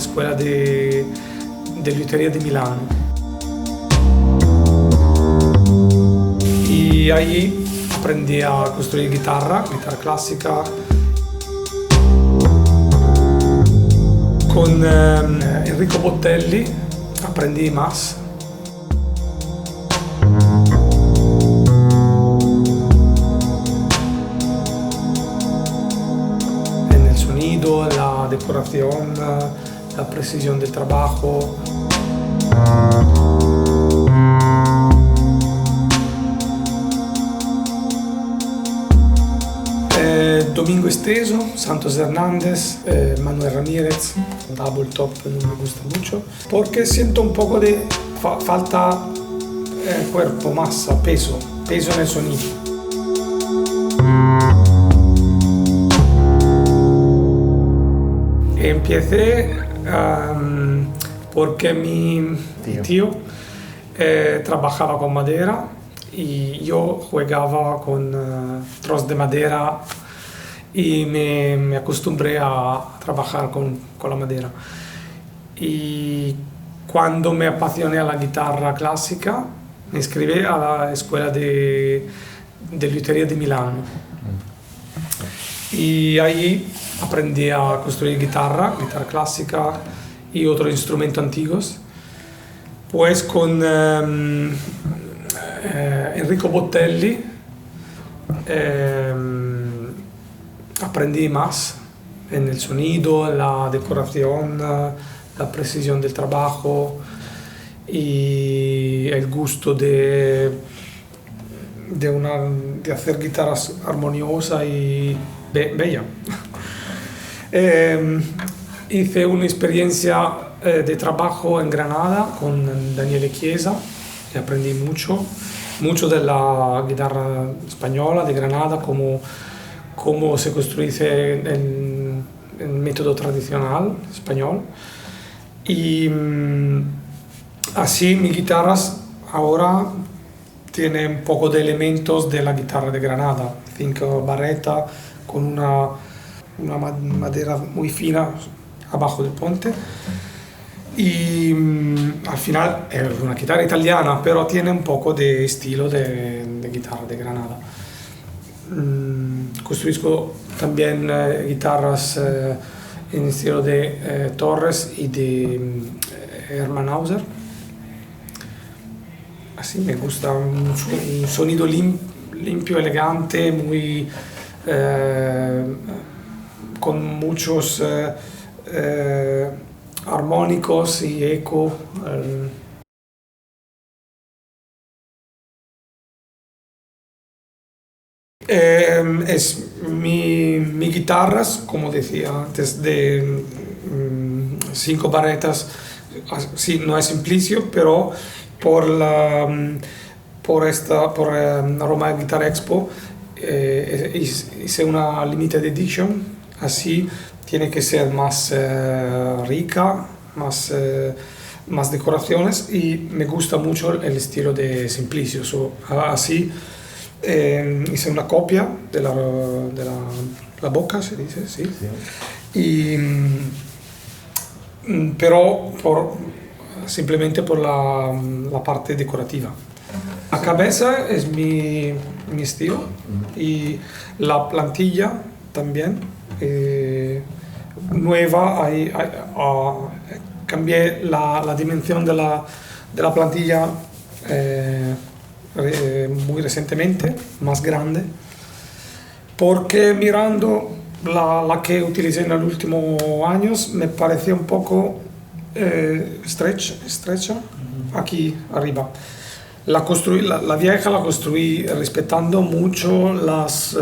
escuela de lutería de Milán. Y ahí aprendí a construir guitarra clásica. Con Enrico Botelli aprendí más. En el sonido, la decoración, la precisión del trabajo. Domingo Esteso, Santos Hernández, Manuel Ramírez, Double Top no me gusta mucho, porque siento un poco de falta cuerpo, masa, peso en el sonido. Empecé porque mi tío trabajaba con madera y yo jugaba con trozos de madera y me acostumbré a trabajar con la madera. Y cuando me apasioné a la guitarra clásica, me inscribí a la escuela de lutería de Milán. Y ahí aprendí a construir guitarra clásica y otros instrumentos antiguos. Pues con Enrico Botelli aprendí más en el sonido, la decoración, la precisión del trabajo y el gusto de hacer guitarras armoniosas y bella. Hice una experiencia de trabajo en Granada con Daniele Chiesa y aprendí mucho de la guitarra española de Granada, cómo se construye en el método tradicional español. Y así mis guitarras ahora tienen un poco de elementos de la guitarra de Granada, 5 barretas con una madera muy fina abajo del ponte. Y al final es una guitarra italiana, pero tiene un poco de estilo de guitarra de Granada. Construisco también guitarras en estilo de Torres y de Hermann Hauser. Así me gusta un sonido limpio, elegante, muy con muchos armónicos y eco. Es mi guitarras, como decía antes, de 5 barretas, sí, no es Simplicio, pero por Roma Guitar Expo hice una limited edition, así tiene que ser más rica, más decoraciones, y me gusta mucho el estilo de Simplicio. Así hice una copia de la boca, se dice, sí. Sí. Pero simplemente por la parte decorativa. La cabeza es mi estilo y la plantilla también. Nueva, cambié la dimensión de la plantilla muy recientemente, más grande, porque mirando la que utilicé en los últimos años me parecía un poco estrecha aquí arriba. La vieja la construí respetando mucho las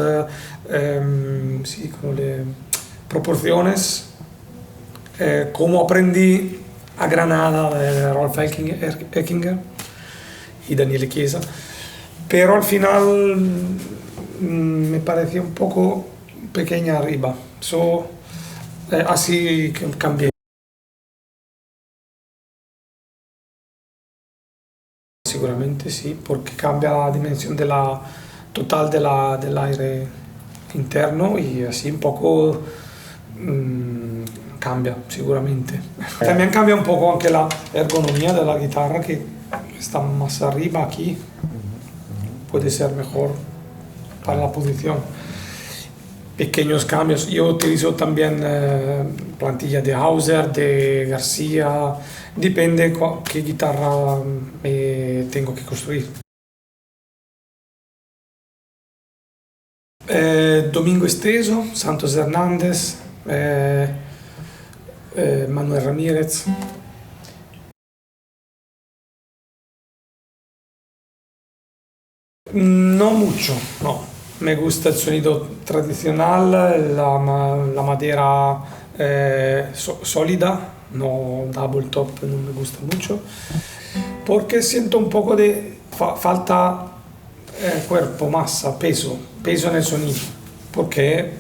proporciones, como aprendí a Granada de Rolf Eckinger y Daniele Chiesa, pero al final me parecía un poco pequeña arriba, así que cambié. Seguramente sí, porque cambia la dimensión total del aire interno y así un poco cambia seguramente. También cambia un poco anche la ergonomía de la guitarra, que está más arriba aquí, puede ser mejor para la posición. Pequeños cambios. Yo utilizo también plantilla de Hauser, de García, depende qué guitarra tengo que construir. Domingo Esteso, Santos Hernández, Manuel Ramírez. No mucho, no. Me gusta el sonido tradicional, la madera sólida, no double top, no me gusta mucho, porque siento un poco de falta cuerpo, masa, peso en el sonido, porque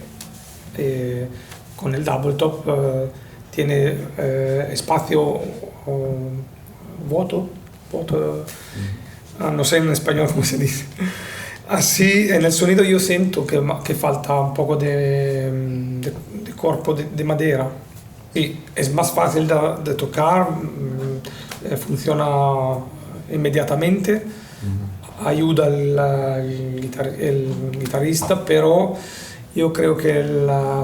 con el double top tiene espacio vuoto, no sé en español cómo se dice. Así en el sonido yo siento que falta un poco de cuerpo de madera. Sí, es más fácil de tocar, funciona inmediatamente, ayuda el guitarrista, pero yo creo que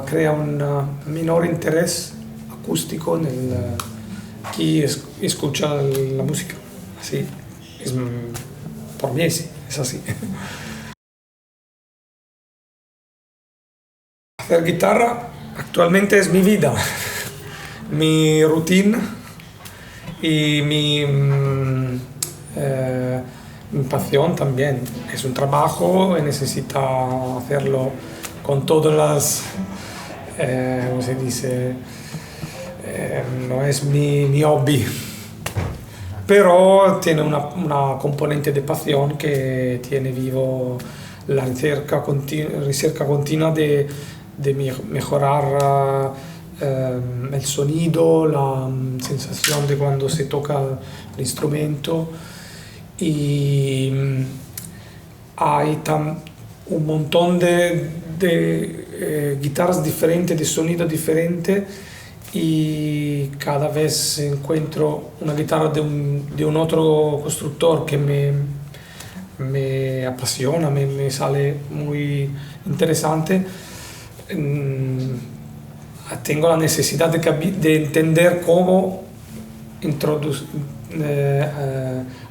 crea un menor interés acústico en quien escucha la música. Así, por mí sí, es así. Hacer guitarra actualmente es mi vida, mi rutina y mi pasión también. Es un trabajo y necesita hacerlo con todas las, ¿cómo se dice? No es mi hobby, pero tiene una componente de pasión que tiene vivo la ricerca continua de mejorar el sonido, la sensación de cuando se toca el instrumento, y hay un montón de guitarras diferentes, de sonido diferente, y cada vez encuentro una guitarra de un otro constructor que me apasiona, me sale muy interesante. Tengo la necesidad de entender cómo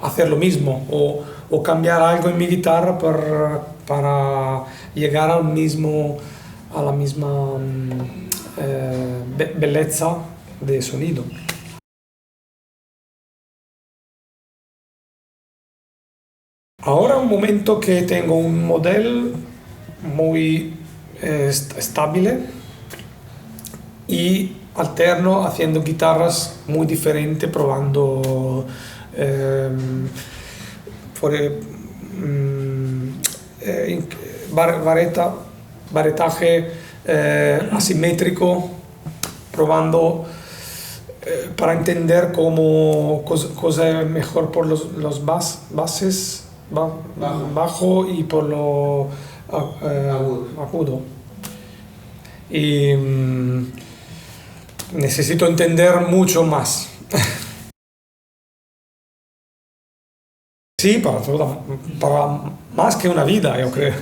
hacer lo mismo o cambiar algo en mi guitarra para llegar a la misma belleza de sonido. Ahora un momento que tengo un modelo muy estable y alterno haciendo guitarras muy diferentes, probando varetaje asimétrico, probando para entender cosa es mejor por los bases, bajo y por lo agudo. Y necesito entender mucho más. Sí, para más que una vida, yo creo.